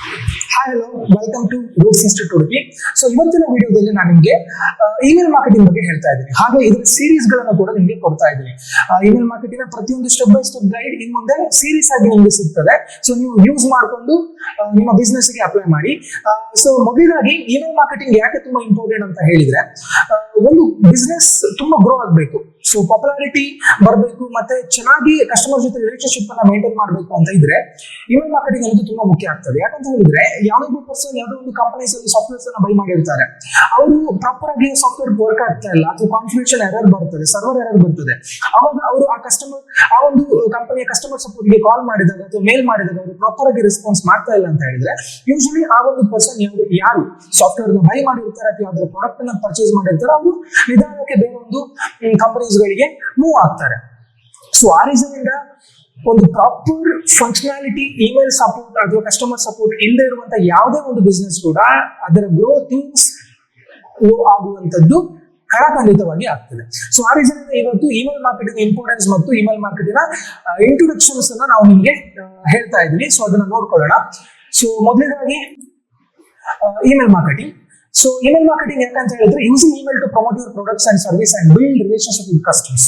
Hi hello welcome to Roots Institute. So ಇವತ್ತಿನ ವಿಡಿಯೋದಲ್ಲಿ ನಾನು ನಿಮಗೆ ಇಮೇಲ್ ಮಾರ್ಕೆಟಿಂಗ್ ಬಗ್ಗೆ ಹೇಳ್ತಾ ಇದ್ದೀನಿ. ಹಾಗೆ ಇದರ ಸೀರೀಸ್ ಗಳನ್ನು ಕೂಡ ನಿಮಗೆ ಕೊಡ್ತಾ ಇದ್ದೀನಿ. ಇಮೇಲ್ ಮಾರ್ಕೆಟಿಂಗ್ ಪ್ರತಿಯೊಂದು ಸ್ಟೆಪ್ ಬೈ ಸ್ಟೆಪ್ ಗೈಡ್ ಇನ್ ಮುಂದೆ ಸೀರೀಸ್ ಆಗಿ ನಿಮಗೆ ಸಿಗ್ತದೆ. ಸೊ ನೀವು ಯೂಸ್ ಮಾಡಿಕೊಂಡು ನಿಮ್ಮ ಬಿಸ್ನೆಸ್ ಗೆ ಅಪ್ಲೈ ಮಾಡಿ. ಸೊ ಮೊದಲಾಗಿ ಇಮೇಲ್ ಮಾರ್ಕೆಟಿಂಗ್ ಯಾಕೆ ತುಂಬಾ ಇಂಪಾರ್ಟೆಂಟ್ ಅಂತ ಹೇಳಿದ್ರೆ, ಒಂದು ಬಿಸ್ನೆಸ್ ತುಂಬಾ ಗ್ರೋ ಆಗಬೇಕು, ಸೊ ಪಾಪ್ಯುಲಾರಿಟಿ ಬರಬೇಕು, ಮತ್ತೆ ಚೆನ್ನಾಗಿ ಕಸ್ಟಮರ್ ಜೊತೆ ರಿಲೇಶನ್ಶಿಪ್ ಅನ್ನ ಮೇಂಟೈನ್ ಮಾಡಬೇಕು ಅಂತ ಇದ್ರೆ ಇಮೇಲ್ ಮಾರ್ಕೆಟಿಂಗ್ ಅನ್ನೋದು ತುಂಬಾ ಮುಖ್ಯ ಆಗ್ತದೆ. ಯಾಕಂತ ಹೇಳಿದ್ರೆ, ಯಾವುದೋ ಪರ್ಸನ್ ಯಾವುದೋ ಒಂದು ಕಂಪನೀಸ್ ಅಲ್ಲಿ ಸಾಫ್ಟ್ವೇರ್ಸ್ ಅನ್ನ ಬೈ ಮಾಡಿರ್ತಾರೆ, ಅವರು ಪ್ರಾಪರ್ ಆಗಿ ಸಾಫ್ಟ್ವೇರ್ ವರ್ಕ್ ಆಗ್ತಾ ಇಲ್ಲ ಅಥವಾ ಕಾನ್ಫಿಗರೇಷನ್ ಎರರ್ ಬರ್ತದೆ, ಸರ್ವರ್ ಎರರ್ ಬರ್ತದೆ. ಅವಾಗ ಅವರು ಆ ಒಂದು ಕಂಪನಿಯ ಕಸ್ಟಮರ್ ಸಪೋರ್ಟ್ ಗೆ ಕಾಲ್ ಮಾಡಿದಾಗ ಅಥವಾ ಮೇಲ್ ಮಾಡಿದಾಗ ಅವರು ಪ್ರಾಪರ್ ಆಗಿ ರೆಸ್ಪಾನ್ಸ್ ಮಾಡ್ತಾ ಇಲ್ಲ ಅಂತ ಹೇಳಿದ್ರೆ, ಯೂಶಲಿ ಆ ಒಂದು ಪರ್ಸನ್ ಯಾರು ಸಾಫ್ಟ್ವೇರ್ ನ ಬೈ ಮಾಡಿರ್ತಾರೆ ಅಥವಾ ಅದರ ಪ್ರಾಡಕ್ಟ್ ಅನ್ನ ಪರ್ಚೇಸ್ ಮಾಡಿರ್ತಾರೆ, ಅವರು ನಿಧಾನಕ್ಕೆ ಬೇರೆ ಒಂದು ಕಂಪನೀಸ್ ಗಳಿಗೆ ಮೂವ್ ಆಗ್ತಾರೆ. ಸೊ ಆ ರೀಸನ್ ಇಂದ ಒಂದು ಪ್ರಾಪರ್ ಫಂಕ್ಷನಾಲಿಟಿ ಇಮೇಲ್ ಸಪೋರ್ಟ್ ಅಥವಾ ಕಸ್ಟಮರ್ ಸಪೋರ್ಟ್ ಇಲ್ಲದೆ ಇರುವಂತ ಯಾವುದೇ ಒಂದು ಬಿಸ್ನೆಸ್ ಕೂಡ ಅದರ ಗ್ರೋಥಿಂಗ್ಸ್ ಆಗುವಂತದ್ದು ಖಂಡಿತವಾಗಿ ಆಗ್ತದೆ. ಸೊ ಆ ರೀಸನ್ ಇಂದ ಇವತ್ತು ಇಮೇಲ್ ಮಾರ್ಕೆಟಿಂಗ್ ಇಂಪಾರ್ಟೆನ್ಸ್ ಮತ್ತು ಇಮೇಲ್ ಮಾರ್ಕೆಟಿಂಗ್ ಇಂಟ್ರೊಡಕ್ಷನ್ಸ್ ಅನ್ನ ನಾವು ನಿಮಗೆ ಹೇಳ್ತಾ ಇದ್ದೀವಿ. ಸೊ ಅದನ್ನ ನೋಡ್ಕೊಳ್ಳೋಣ. ಸೊ ಮೊದಲನೇದಾಗಿ email marketing. So email marketing ಯಾಕಂತ ಹೇಳಿದ್ರೆ, using email to promote your products and service and build relationship with customers.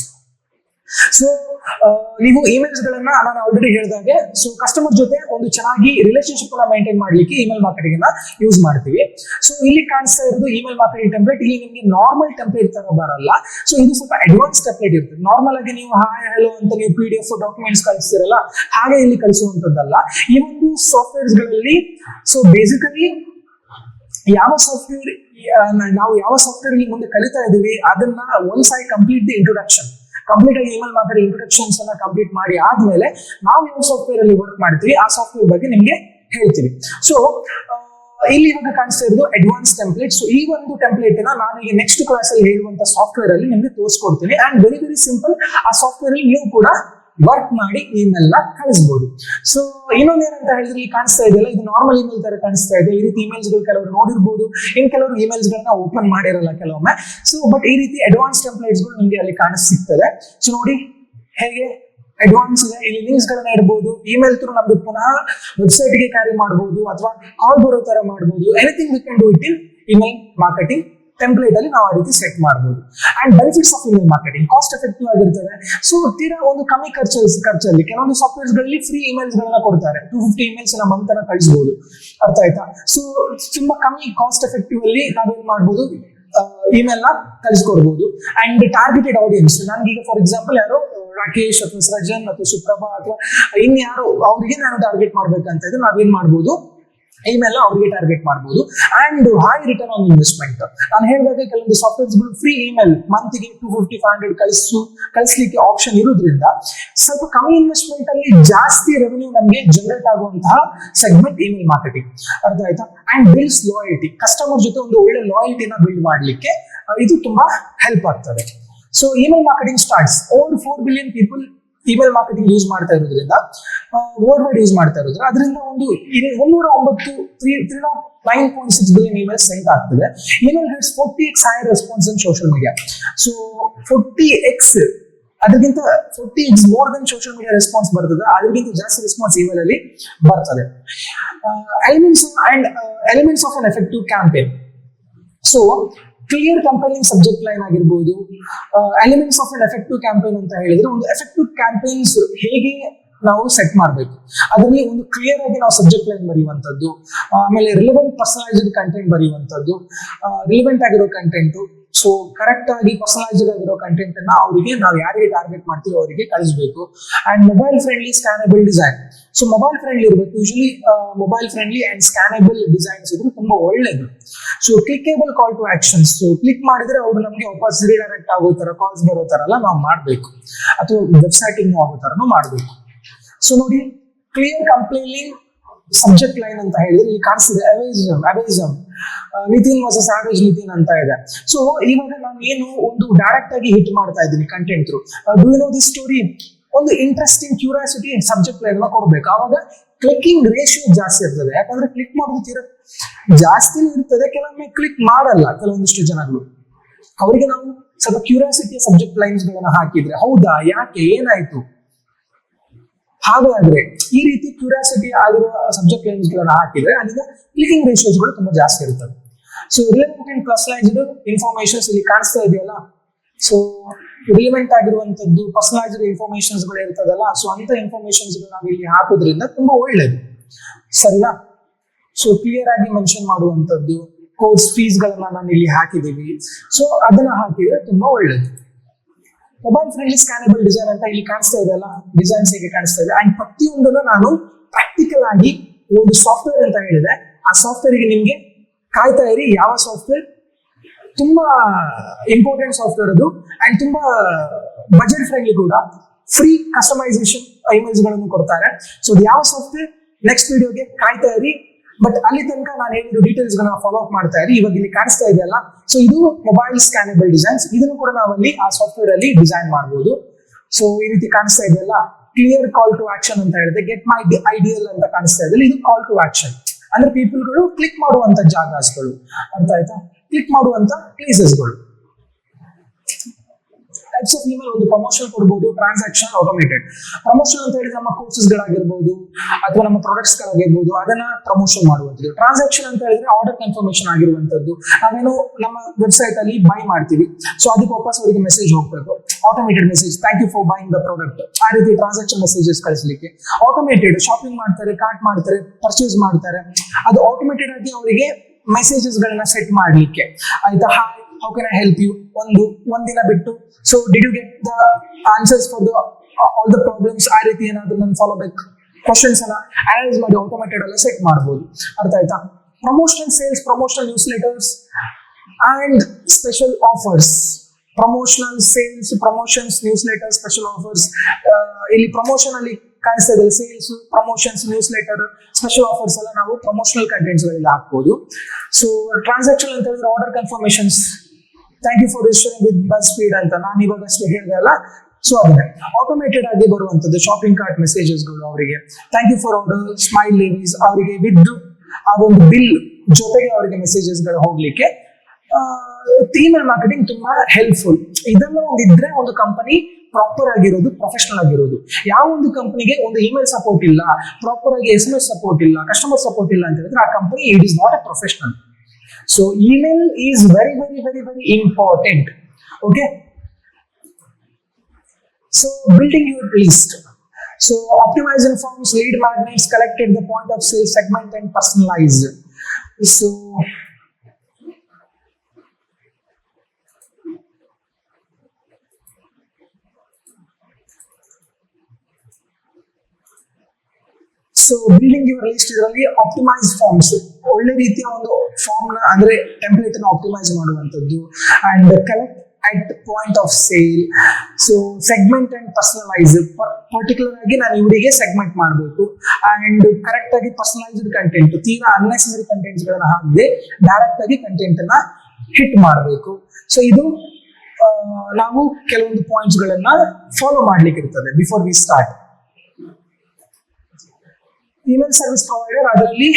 So ನೀವು ಇಮೇಲ್ಸ್ ಗಳನ್ನ ನಾನು ಆಲ್ರೆಡಿ ಹೇಳಿದಾಗೆ, ಸೊ ಕಸ್ಟಮರ್ ಜೊತೆ ಒಂದು ಚೆನ್ನಾಗಿ ರಿಲೇಶನ್ಶಿಪ್ ಅನ್ನ ಮೇಂಟೈನ್ ಮಾಡ್ಲಿಕ್ಕೆ ಇಮೇಲ್ ಮಾರ್ಕೆಟಿಂಗ್ ಅನ್ನ ಯೂಸ್ ಮಾಡ್ತೀವಿ. ಸೊ ಇಲ್ಲಿ ಕಾಣಿಸ್ತಾ ಇರೋದು ಇಮೇಲ್ ಮಾರ್ಕೆಟಿಂಗ್ ಟೆಂಪ್ಲೇಟ್. ಇಲ್ಲಿ ನಿಮಗೆ ನಾರ್ಮಲ್ ಟೆಂಪ್ಲೇಟ್ ತರ ಬರಲ್ಲ. ಸೊ ಇದು ಸ್ವಲ್ಪ ಅಡ್ವಾನ್ಸ್ ಟೆಂಪ್ಲೇಟ್ ಇರ್ತದೆ. ನಾರ್ಮಲ್ ಆಗಿ ನೀವು ಹಾಯ್ ಹಲೋ ಅಂತ ನೀವು PDF ಡಾಕ್ಯುಮೆಂಟ್ಸ್ ಕಳಿಸ್ತಿರಲ್ಲ, ಹಾಗೆ ಇಲ್ಲಿ ಕಳಿಸುವಂತದ್ದಲ್ಲ. ಈ ಒಂದು ಸಾಫ್ಟ್ವೇರ್ಸ್ ಗಳಲ್ಲಿ ಸೊ ಬೇಸಿಕಲಿ ಯಾವ ಸಾಫ್ಟ್ವೇರ್ ನಾವು ಯಾವ ಸಾಫ್ಟ್ವೇರ್ ಮುಂದೆ ಕಲಿತಾ ಇದೀವಿ ಅದನ್ನ once I complete the introduction, complete ಆಗಿ ಇಮೇಲ್ ಮಾರ್ಕೆಟಿಂಗ್ ಇಂಟ್ರೊಡಕ್ಷನ್ಸ್ ಅನ್ನ ಕಂಪ್ಲೀಟ್ ಮಾಡಿ ಆದ್ಮೇಲೆ ನಾವು ಯಾವ ಸಾಫ್ಟ್ವೇರ್ ಅಲ್ಲಿ ವರ್ಕ್ ಮಾಡ್ತೀವಿ ಆ ಸಾಫ್ಟ್ವೇರ್ ಬಗ್ಗೆ ನಿಮ್ಗೆ ಹೇಳ್ತೀವಿ. ಸೊ ಇಲ್ಲಿ ಇವಾಗ ಕಾಣಿಸ್ತಾ ಇರೋದು ಅಡ್ವಾನ್ಸ್ ಟೆಂಪ್ಲೇಟ್. ಸೊ ಈ ಒಂದು ಟೆಂಪ್ಲೇಟ್ ನಾನು ಈಗ ನೆಕ್ಸ್ಟ್ ಕ್ಲಾಸ್ ಅಲ್ಲಿ ಹೇಳುವಂತ ಸಾಫ್ಟ್ವೇರ್ ಅಲ್ಲಿ ನಿಮ್ಗೆ ತೋರಿಸ್ಕೊಡ್ತೀನಿ. And very very simple. ಆ ಸಾಫ್ಟ್ವೇರ್ ಅಲ್ಲಿ ನೀವು ಕೂಡ ವರ್ಕ್ ಮಾಡಿ ಇಮೇಲ್ ನ ಕಳಿಸಬಹುದು. ಸೊ ಇನ್ನೊಂದು ಏನಂತ ಹೇಳಿದ್ರೆ, ಇಲ್ಲಿ ಕಾಣಿಸ್ತಾ ಇದೆಯಲ್ಲ, ಇದು ನಾರ್ಮಲ್ ಇಮೇಲ್ ತರ ಕಾಣಿಸ್ತಾ ಇದೆ. ಈ ರೀತಿ ಇಮೇಲ್ಸ್ ಗಳು ಕೆಲವರು ನೋಡಿರ್ಬೋದು, ಇನ್ ಕೆಲವರು ಇಮೇಲ್ಸ್ ಗಳನ್ನ ಓಪನ್ ಮಾಡಿರಲ್ಲ ಕೆಲವೊಮ್ಮೆ. ಸೊ ಬಟ್ ಈ ರೀತಿ ಅಡ್ವಾನ್ಸ್ ಟೆಂಪ್ಲೇಟ್ಸ್ ಗಳು ನಿಮ್ಗೆ ಅಲ್ಲಿ ಕಾಣಿಸ್ತಿರ್ತದೆ. ಸೊ ನೋಡಿ ಹೇಗೆ ಅಡ್ವಾನ್ಸ್ ಇದೆ. ಇಲ್ಲಿ ಲಿಂಕ್ಸ್ ಗಳನ್ನ ಇಡಬಹುದು. ಇಮೇಲ್ ಥ್ರೂ ನಮ್ದು ಪುನಃ ವೆಬ್ಸೈಟ್ ಗೆ ಕ್ಯಾರಿ ಮಾಡಬಹುದು ಅಥವಾ ಕಾಲ್ ಬರೋ ತರ ಮಾಡಬಹುದು. Anything we can do it in email marketing template ಅಲ್ಲಿ ನಾವು ಆ ರೀತಿ ಸೆಟ್ ಮಾಡಬಹುದು. And benefits of email marketing, cost effective ಆಗಿರ್ತದೆ. ಸೊ ತೀರಾ ಒಂದು ಕಮ್ಮಿ ಖರ್ಚಲ್ಲಿ ಕೆಲವೊಂದು ಸಾಫ್ಟ್ವೇರ್ಸ್ ಗಳಲ್ಲಿ ಫ್ರೀ ಇಮೇಲ್ಸ್ ಗಳನ್ನ ಕೊಡ್ತಾರೆ. 250 ಇಮೇಲ್ಸ್ ಮಂತ್ ಅನ್ನ ಕಳಿಸಬಹುದು. ಅರ್ಥ ಆಯ್ತಾ? ಸೊ ತುಂಬಾ ಕಮ್ಮಿ ಕಾಸ್ಟ್ ಎಫೆಕ್ಟಿವ್ ಅಲ್ಲಿ ನಾವೇನ್ ಮಾಡಬಹುದು, ಇಮೇಲ್ ನ ಕಳಿಸ್ಕೊಡ್ಬಹುದು. ಅಂಡ್ ಟಾರ್ಗೆಟೆಡ್ ಆಡಿಯನ್ಸ್, ನನ್ಗೀಗ ಫಾರ್ ಎಕ್ಸಾಂಪಲ್ ಯಾರೋ ರಾಕೇಶ್ ಅಥವಾ ಸೃಜನ್ ಅಥವಾ ಸುಪ್ರಭಾ ಅಥವಾ ಇನ್ಯಾರೋ ಅವರಿಗೆ ನಾನು ಟಾರ್ಗೆಟ್ ಮಾಡ್ಬೇಕಂತ ಇದ್ರೆ ನಾವೇನ್ ಮಾಡ್ಬೋದು, ಇಮೇಲ್ ಅವ್ರಿಗೆ ಟಾರ್ಗೆಟ್ ಮಾಡಬಹುದು. And high return on investment. ನಾನು ಹೇಳಿದಾಗ ಕೆಲವೊಂದು ಸಾಫ್ಟ್ವೇರ್ಸ್ ಗಳು ಫ್ರೀ ಇಮೇಲ್ ಮಂತ್ಗೆ 250-500 ಕಳಿಸ್ಲಿಕ್ಕೆ ಆಪ್ಷನ್ ಇರೋದ್ರಿಂದ ಸ್ವಲ್ಪ ಕಮ್ಮಿ ಇನ್ವೆಸ್ಟ್ಮೆಂಟ್ ಅಲ್ಲಿ ಜಾಸ್ತಿ ರೆವೆನ್ಯೂ ನಮಗೆ ಜನರೇಟ್ ಆಗುವಂತಹ ಸೆಗ್ಮೆಂಟ್ ಇಮೇಲ್ ಮಾರ್ಕೆಟಿಂಗ್. ಅರ್ಥ ಆಯ್ತಾ? ಅಂಡ್ ಬಿಲ್ಡ್ಸ್ ಲಾಯಲ್ಟಿ, ಕಸ್ಟಮರ್ ಜೊತೆ ಒಂದು ಒಳ್ಳೆ ಲಾಯಲ್ಟಿನ ಬಿಲ್ಡ್ ಮಾಡ್ಲಿಕ್ಕೆ ಇದು ತುಂಬಾ ಹೆಲ್ಪ್ ಆಗ್ತದೆ. So email marketing starts over 4 billion people email marketing use ಮಾಡ್ತಾ ಇರೋದ್ರಿಂದ, ವರ್ಲ್ಡ್ ವೈಡ್ ಯೂಸ್ ಮಾಡ್ತಾ ಇರೋದ್ರಿಂದ ಅದರಿಂದ ಒಂದು 309.6 ಬಿಲಿಯನ್ ಇಮೇಲ್ ಸೆಂಡ್ ಆಗ್ತದೆ. Email heads 40x higher response in social media. So 40x ಅದಕ್ಕಿಂತ 40x more than social media response ಬರ್ತದೆ. ಅದಕ್ಕಿಂತ ಜಾಸ್ತಿ ರೆಸ್ಪಾನ್ಸ್ ಇಮೇಲ್ ಅಲ್ಲಿ ಬರ್ತದೆ. Elements of an effective campaign. So clear compelling subject line ಆಗಿರ್ಬೋದು. Elements of an effective campaign ಅಂತ ಹೇಳಿದ್ರೆ, ಒಂದು ಎಫೆಕ್ಟಿವ್ ಕ್ಯಾಂಪೇನ್ಸ್ ಹೇಗೆ ನಾವು ಸೆಟ್ ಮಾಡಬೇಕು, ಅದರಲ್ಲಿ ಒಂದು ಕ್ಲಿಯರ್ ಆಗಿ ನಾವು ಸಬ್ಜೆಕ್ಟ್ ಲೈನ್ ಬರೆಯುವಂಥದ್ದು, ಆಮೇಲೆ ರಿಲೆವೆಂಟ್ ಪರ್ಸನಲೈಸ್ಡ್ ಕಂಟೆಂಟ್ ಬರೆಯುವಂಥದ್ದು, ರಿಲೆವೆಂಟ್ ಆಗಿರೋ ಕಂಟೆಂಟ್. ಸೊ ಕರೆಕ್ಟ್ ಆಗಿ ಪರ್ಸನಲೈಸ್ಡ್ ಆಗಿರೋ ಕಂಟೆಂಟ್ ಅನ್ನ ಅವರಿಗೆ ನಾವು ಯಾರಿಗೆ ಟಾರ್ಗೆಟ್ ಮಾಡ್ತೀವಿ ಅವರಿಗೆ ಕಳಿಸಬೇಕು. And mobile friendly scannable design. So mobile friendly ಇರಬೇಕು. Usually mobile friendly and scannable designs ಇದ್ರೆ ತುಂಬಾ ಒಳ್ಳೇದು. So clickable call to actions. Click ಮಾಡಿದ್ರೆ ಅವರು ನಮಗೆ ವಾಪಸ್ ರೀಡೈರೆಕ್ಟ್ ಆಗೋ ತರ, ಕಾಲ್ಸ್ ಬರೋ ತರ ಎಲ್ಲ ನಾವು ಮಾಡಬೇಕು, ಅಥವಾ ವೆಬ್ಸೈಟಿಂಗ್ ಆಗೋ ತರನು ಮಾಡಬೇಕು. ಸೊ ನೋಡಿ, ಕ್ಲಿಯರ್ ಕಂಪ್ಲೈನಿಂಗ್ ಸಬ್ಜೆಕ್ಟ್ ಲೈನ್ ಅಂತ ಹೇಳಿದ್ರೆ ಇಲ್ಲಿ ಕಾಣಿಸ್ತಿದೆ ಅವೇಸಮ್ ನಿತಿನ್ ವರ್ಸಸ್ ಆವೇಜ್ ನಿತಿನ್ ಅಂತ ಇದೆ. ಸೊ ಇವಾಗ ನಾನು ಏನು ಒಂದು ಡೈರೆಕ್ಟ್ ಆಗಿ ಹಿಟ್ ಮಾಡ್ತಾ ಇದ್ದೀನಿ content through. Do you know this story? ಒಂದು ಇಂಟ್ರೆಸ್ಟಿಂಗ್ ಕ್ಯೂರಿಯಾಸಿಟಿ ಸಬ್ಜೆಕ್ಟ್ ಲೈನ್ ಕೊಡ್ಬೇಕು. ಅವಾಗ ಕ್ಲಿಕ್ಕಿಂಗ್ ರೇಷಿಯೋ ಜಾಸ್ತಿ ಇರ್ತದೆ. ಯಾಕಂದ್ರೆ ಕ್ಲಿಕ್ ಮಾಡೋದು ಜಾಸ್ತಿ ಇರ್ತದೆ, ಕೆಲವೊಮ್ಮೆ ಕ್ಲಿಕ್ ಮಾಡಲ್ಲ ಕೆಲವೊಂದಿಷ್ಟು ಜನಗಳು. ಅವರಿಗೆ ನಾವು ಸ್ವಲ್ಪ ಕ್ಯೂರಿಯಾಸಿಟಿಯ ಸಬ್ಜೆಕ್ಟ್ ಲೈನ್ಸ್ ಗಳನ್ನ ಹಾಕಿದ್ರೆ, ಹೌದಾ, ಯಾಕೆ, ಏನಾಯ್ತು, ಹಾಗಾದ್ರೆ ಈ ರೀತಿ ಕ್ಯೂರಿಯಾಸಿಟಿ ಆಗಿರುವ ಸಬ್ಜೆಕ್ಟ್ ಲೈನ್ಸ್ ಗಳನ್ನ ಹಾಕಿದ್ರೆ ಅಲ್ಲಿಂದ ಕ್ಲಿಕಿಂಗ್ ರೇಷಿಯೋಸ್ ಗಳು ತುಂಬಾ ಜಾಸ್ತಿ ಇರ್ತದೆ. So relevant and personalised informations ಇಲ್ಲಿ ಕಾಣಿಸ್ತಾ ಇದೆಯಲ್ಲ, ಸೊ ರಿಲೆವೆಂಟ್ ಆಗಿರುವಂತದ್ದು ಪರ್ಸನಲೈಸ್ಡ್ ಇನ್ಫಾರ್ಮೇಶನ್ಸ್ ಗಳು ಇರ್ತದಲ್ಲ, ಸೊ ಅಂತ ಇನ್ಫಾರ್ಮೇಶನ್ಸ್ ನಾವು ಇಲ್ಲಿ ಹಾಕೋದ್ರಿಂದ ತುಂಬಾ ಒಳ್ಳೇದು, ಸರಿನಾ? ಸೊ ಕ್ಲಿಯರ್ ಆಗಿ ಮೆನ್ಷನ್ ಮಾಡುವಂತದ್ದು, ಕೋರ್ಸ್ ಫೀಸ್ ಗಳನ್ನ ನಾನು ಇಲ್ಲಿ ಹಾಕಿದೀವಿ, ಸೊ ಅದನ್ನ ಹಾಕಿದ್ರೆ ತುಂಬಾ ಒಳ್ಳೇದು. ಮೊಬೈಲ್ ಫ್ರೆಂಡ್ಲಿ ಸ್ಕ್ಯಾನಬಲ್ ಡಿಸೈನ್ ಅಂತ ಇಲ್ಲಿ ಕಾಣಿಸ್ತಾ ಇದೆ ಅಲ್ಲ, ಡಿಸೈನ್ಸ್ ಹೇಗೆ ಕಾಣಿಸ್ತಾ ಇದೆ. ಅಂಡ್ ಪ್ರತಿಯೊಂದನ್ನು ನಾನು ಪ್ರಾಕ್ಟಿಕಲ್ ಆಗಿ ಒಂದು ಸಾಫ್ಟ್ವೇರ್ ಅಂತ ಹೇಳಿದೆ, ಆ ಸಾಫ್ಟ್ವೇರ್ ಗೆ ನಿಮ್ಗೆ ಕಾಯ್ತಾ ಇರಿ. ಯಾವ ಸಾಫ್ಟ್ವೇರ್? ತುಂಬಾ ಇಂಪಾರ್ಟೆಂಟ್ ಸಾಫ್ಟ್ವೇರ್ ಅದು, ಅಂಡ್ ತುಂಬಾ ಬಜೆಟ್ ಫ್ರೆಂಡ್ಲಿ ಕೂಡ. ಫ್ರೀ ಕಸ್ಟಮೈಸೇಷನ್ ಇಮೇಲ್ಸ್ ಗಳನ್ನು ಕೊಡ್ತಾರೆ. ಸೊ ಯಾವ ಸಾಫ್ಟ್ವೇರ್ ನೆಕ್ಸ್ಟ್ ವಿಡಿಯೋಗೆ ಕಾಯ್ತಾ ಇರಿ. ಬಟ್ ಅಲ್ಲಿ ತನಕ ನಾನು ಹೇಳಿರೋ ಡೀಟೇಲ್ಸ್ ಗಳನ್ನ ಫಾಲೋ ಅಪ್ ಮಾಡ್ತಾ ಇರಿ. ಇವಾಗ ಇಲ್ಲಿ ಕಾಣಿಸ್ತಾ ಇದೆಯಲ್ಲ, ಸೊ ಇದು ಮೊಬೈಲ್ ಸ್ಕ್ಯಾನಬಲ್ ಡಿಸೈನ್ಸ್. ಇದನ್ನು ಕೂಡ ನಾವಲ್ಲಿ ಆ ಸಾಫ್ಟ್ವೇರ್ ಅಲ್ಲಿ ಡಿಸೈನ್ ಮಾಡಬಹುದು. ಸೊ ಈ ರೀತಿ ಕಾಣಿಸ್ತಾ ಇದೆಯಲ್ಲ, ಕ್ಲಿಯರ್ ಕಾಲ್ ಟು ಆಕ್ಷನ್ ಅಂತ ಹೇಳಿದೆ, ಗೆಟ್ ಮೈ ಐಡಿಯಲ್ ಅಂತ ಕಾಣಿಸ್ತಾ ಇದೆ. ಇದು ಕಾಲ್ ಟು ಆಕ್ಷನ್ ಅಂದ್ರೆ ಪೀಪಲ್ಗಳು ಕ್ಲಿಕ್ ಮಾಡುವಂತ ಜಾಗಗಳು, ಅರ್ಥ ಆಯ್ತಾ? ಕ್ಲಿಕ್ ಮಾಡುವಂತ ಪ್ಲೇಸಸ್ಗಳು. ಟೈಪ್ಸ್ ಆಫ್ ಇಮೇಲ್, ಒಂದು ಪ್ರಮೋಷನ್ ಕೊಡಬಹುದು, ಟ್ರಾನ್ಸಾಕ್ಷನ್, ಆಟೋಮೇಟೆಡ್. ಪ್ರಮೋಷನ್ ಅಂತ ಹೇಳಿದ್ರೆ ನಮ್ಮ ಕೋರ್ಸಸ್ ಗಳಾಗಿರ್ಬೋದು ಅಥವಾ ನಮ್ಮ ಪ್ರಾಡಕ್ಟ್ಸ್ ಗಳಾಗಿರ್ಬೋದು, ಅದನ್ನ ಪ್ರಮೋಷನ್ ಮಾಡುವಂಥದ್ದು. ಟ್ರಾನ್ಸಾಕ್ಷನ್ ಅಂತ ಹೇಳಿದ್ರೆ ಆರ್ಡರ್ ಕನ್ಫರ್ಮೇಶನ್ ಆಗಿರುವಂತದ್ದು. ನಾವೇನು ನಮ್ಮ ವೆಬ್ಸೈಟ್ ಅಲ್ಲಿ ಬೈ ಮಾಡ್ತೀವಿ, ಸೊ ಅದಕ್ಕೆ ವಾಪಸ್ ಅವರಿಗೆ ಮೆಸೇಜ್ ಹೋಗ್ಬೇಕು, automated message, thank you for buying the product. ಆ ರೀತಿ ಟ್ರಾನ್ಸಾಕ್ಷನ್ ಮೆಸೇಜಸ್ ಕಳಿಸಲಿಕ್ಕೆ. ಆಟೋಮೇಟೆಡ್, ಶಾಪಿಂಗ್ ಮಾಡ್ತಾರೆ, ಕಾರ್ಟ್ ಮಾಡ್ತಾರೆ, ಪರ್ಚೇಸ್ ಮಾಡ್ತಾರೆ, ಅದು ಆಟೋಮೇಟೆಡ್ ಆಗಿ ಅವರಿಗೆ ಮೆಸೇಜಸ್ ಗಳನ್ನ ಸೆಟ್ ಮಾಡ್ಲಿಕ್ಕೆ, ಆಯ್ತಾ? Hi, how can I help you, ಒಂದಿನ ಬಿಟ್ಟು, so did you get the answers for the all the problems, ಆ ರೀತಿ ಏನಾದ್ರು ನಾನು ಫಾಲೋ ಬ್ಯಾಕ್ ಕ್ವಶನ್ಸ್ ಅನ್ನ ಅನಲೈಸ್ ಮಾಡಿ ಆಟೋಮೇಟೆಡ್ ಎಲ್ಲ ಸೆಟ್ ಮಾಡಬಹುದು, ಅರ್ಥ ಆಯ್ತಾ? Promotional sales, promotional newsletters and special offers. Promotional sales, promotions, newsletter, special offers. ಇಲ್ಲಿ ಪ್ರಮೋಷನ್ ಅಲ್ಲಿ ಕಾಣಿಸ್ತಾ ಇದೆ, sales, promotions, newsletter, special offers ಎಲ್ಲ ನಾವು ಪ್ರಮೋಷನಲ್ ಕಂಟೆಂಟ್ಸ್ ಗಳಲ್ಲಿ ಹಾಕ್ಬೋದು. ಸೊ ಟ್ರಾನ್ಸಾಕ್ಷನ್ ಅಂತ ಹೇಳಿದ್ರೆ order confirmations, thank you for registering with bus speed ಅಂತ ನಾನು ಇವಾಗಷ್ಟೇ ಹೇಳಿದೆ ಅಲ್ಲ, ಸೊ ಅದನ್ನೇ ಆಟೋಮೇಟೆಡ್ ಆಗಿ ಬರುವಂತದ್ದು. ಶಾಪಿಂಗ್ ಕಾರ್ಟ್ ಮೆಸೇಜಸ್ಗಳು ಅವರಿಗೆ, thank you for order, smile Levi's, ಅವರಿಗೆ ವಿತ್ ಆ ಒಂದು ಬಿಲ್ ಜೊತೆಗೆ ಅವರಿಗೆ ಮೆಸೇಜಸ್ ಗಳು ಹೋಗ್ಲಿಕ್ಕೆ ಇಮೇಲ್ ಮಾರ್ಕೆಟಿಂಗ್ ತುಂಬಾ ಹೆಲ್ಪ್ಫುಲ್. ಇದೆಲ್ಲ ಒಂದಿದ್ರೆ ಒಂದು ಕಂಪನಿ ಪ್ರಾಪರ್ ಆಗಿರೋದು, ಪ್ರೊಫೆಷನಲ್ ಆಗಿರೋದು. ಯಾವ ಒಂದು ಕಂಪನಿಗೆ ಒಂದು ಇಮೇಲ್ ಸಪೋರ್ಟ್ ಇಲ್ಲ, ಪ್ರಾಪರ್ ಆಗಿ SMS ಸಪೋರ್ಟ್ ಇಲ್ಲ, ಕಸ್ಟಮರ್ ಸಪೋರ್ಟ್ ಇಲ್ಲ ಅಂತ ಹೇಳಿದ್ರೆ ಆ company it is not a professional. So email is very very very very important. Okay, so building your list. So optimizing forms, lead magnets, collected the point of sale segment and personalized. So building your list ಇದರಲ್ಲಿ optimise forms, ಒಳ್ಳೆ ರೀತಿಯ ಒಂದು form ನ ಅಂದ್ರೆ template ಅನ್ನು optimise ಮಾಡುವಂತದ್ದು. And collect at point of sale. So segment and personalize. Particular ಆಗಿ ನಾನು ಇವರಿಗೆ ಸೆಗ್ಮೆಂಟ್ ಮಾಡಬೇಕು ಅಂಡ್ ಕರೆಕ್ಟ್ ಆಗಿ ಪರ್ಸನಲೈಸ್ಡ್ ಕಂಟೆಂಟ್, ತೀರಾ ಅನ್ನೆಸರಿ ಕಂಟೆಂಟ್ಸ್ ಗಳನ್ನ ಹಾಕದೆ ಡೈರೆಕ್ಟ್ ಆಗಿ ಕಂಟೆಂಟ್ ಅನ್ನ ಹಿಟ್ ಮಾಡಬೇಕು. ಸೊ ಇದು ನಾವು ಕೆಲವೊಂದು ಪಾಯಿಂಟ್ಸ್ ಗಳನ್ನ ಫಾಲೋ ಮಾಡ್ಲಿಕ್ಕೆ ಇರ್ತದೆ before we start. Email service provider, ಅದರಲ್ಲಿ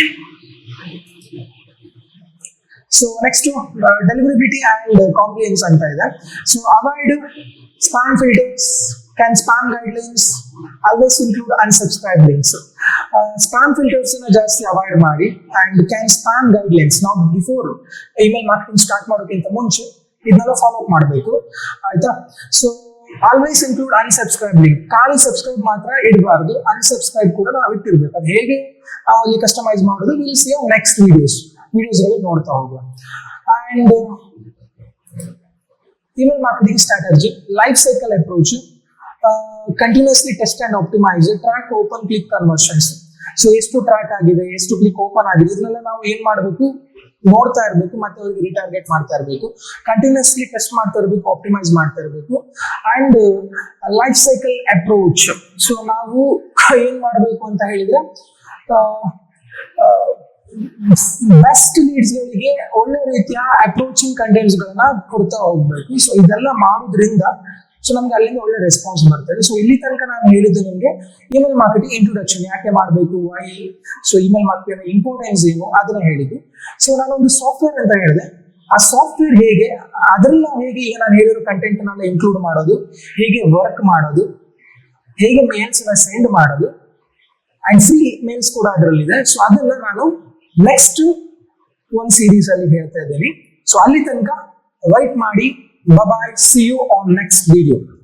ಸೊ ನೆಕ್ಸ್ಟ್ ಡೆಲಿವರಿಬಿಲಿಟಿ ಅಂಡ್ ಕಾಂಪ್ಲಿಯನ್ಸ್ ಅಂತ ಇದೆ. So avoid spam filters, can spam guidelines, always include unsubscribe links. Spam filters ನ ಜಾಸ್ತಿ ಅವಾಯ್ಡ್ ಮಾಡಿ ಅಂಡ್ ಕ್ಯಾನ್ ಸ್ಪ್ಯಾಮ್ ಗೈಡ್ಲೈನ್ಸ್. ನಾವು ಬಿಫೋರ್ ಇಮೇಲ್ ಮಾರ್ಕೆಟಿಂಗ್ ಸ್ಟಾರ್ಟ್ ಮಾಡೋಕ್ಕಿಂತ ಮುಂಚೆ ಇದನ್ನೆಲ್ಲ ಫಾಲೋ ಅಪ್ ಮಾಡಬೇಕು, ಆಯ್ತಾ? So always include unsubscribe link. ಖಾಲಿ ಸಬ್ಸ್ಕ್ರೈಬ್ ಮಾತ್ರ ಇಡಬಾರ್ದು, ಅನ್ಸಬ್ಸ್ಕ್ರೈಬ್ ಕೂಡ ನಾವು ಇಟ್ಟಿರ್ಬೇಕು. ಅದು ಹೇಗೆ ಅಲ್ಲಿ ಕಸ್ಟಮೈಸ್ ಮಾಡೋದು ವಿಲ್ ಸಿ ನೆಕ್ಸ್ಟ್ ವಿಡಿಯೋಸ್ಗಳಲ್ಲಿ ನೋಡ್ತಾ ಹೋಗುವ. And email marketing strategy, life cycle approach, continuously test and optimise, track open click conversions. So ಎಷ್ಟು ಟ್ರ್ಯಾಕ್ ಆಗಿದೆ, ಎಷ್ಟು ಕ್ಲಿಕ್ ಓಪನ್ ಆಗಿದೆ, ಇದನ್ನೆಲ್ಲ ನಾವು ಏನ್ ಮಾಡಬೇಕು, ನೋಡ್ತಾ ಇರಬೇಕು, ಮತ್ತೆ ಅವರಿಗೆ ರೀಟಾರ್ಗೆಟ್ ಮಾಡ್ತಾ ಇರಬೇಕು, ಕಂಟಿನ್ಯೂಸ್ಲಿ ಟೆಸ್ಟ್ ಮಾಡ್ತಾ ಇರಬೇಕು, ಆಪ್ಟಿಮೈಸ್ ಮಾಡ್ತಾ ಇರಬೇಕು. And life cycle approach. So ನಾವು ಏನ್ ಮಾಡಬೇಕು ಅಂತ ಹೇಳಿದ್ರೆ ಬೆಸ್ಟ್ ಲೀಡ್ಸ್ ಗಳಿಗೆ ಒಳ್ಳೆ ರೀತಿಯ ಅಪ್ರೋಚಿಂಗ್ ಕಂಟೆಂಟ್ಸ್ ಗಳನ್ನ ಕೊಡ್ತಾ ಹೋಗ್ಬೇಕು. ಸೊ ಇದೆಲ್ಲ ಮಾಡೋದ್ರಿಂದ ಸೊ ನಮ್ಗೆ ಅಲ್ಲಿಂದ ಒಳ್ಳೆ ರೆಸ್ಪಾನ್ಸ್ ಬರ್ತದೆ. ಸೊ ಇಲ್ಲಿ ತನಕ ನಾನು ಹೇಳಿದ್ದು ನಿಮಗೆ ಇಮೇಲ್ ಮಾರ್ಕೆಟಿಂಗ್ ಇಂಟ್ರೊಡಕ್ಷನ್, ಯಾಕೆ ಮಾಡಬೇಕು, why, so email marketing importance ಏನು ಅದನ್ನ ಹೇಳಿದ್ದು. ಸೊ ನಾನೊಂದು ಸಾಫ್ಟ್ವೇರ್ ಅಂತ ಹೇಳಿದೆ, ಆ ಸಾಫ್ಟ್ವೇರ್ ಹೇಗೆ, ಅದ್ರಲ್ಲಿ ನಾವು ಹೇಗೆ ಈಗ ನಾನು ಹೇಳಿರೋ ಕಂಟೆಂಟ್ ನೆಲ್ಲ ಇನ್ಕ್ಲೂಡ್ ಮಾಡೋದು, ಹೇಗೆ ವರ್ಕ್ ಮಾಡೋದು, ಹೇಗೆ ಮೇಲ್ಸ್ ನ ಸೆಂಡ್ ಮಾಡೋದು ಅಂಡ್ ಫ್ರೀ ಮೇಲ್ಸ್ ಕೂಡ ಅದರಲ್ಲಿದೆ. ಸೊ ಅದನ್ನ ನಾನು ನೆಕ್ಸ್ಟ್ ಒಂದು ಸೀರೀಸ್ ಅಲ್ಲಿ ಹೇಳ್ತಾ ಇದ್ದೀನಿ. ಸೊ ಅಲ್ಲಿ ತನಕ ವೈಟ್ ಮಾಡಿ. Bye, see you on next video.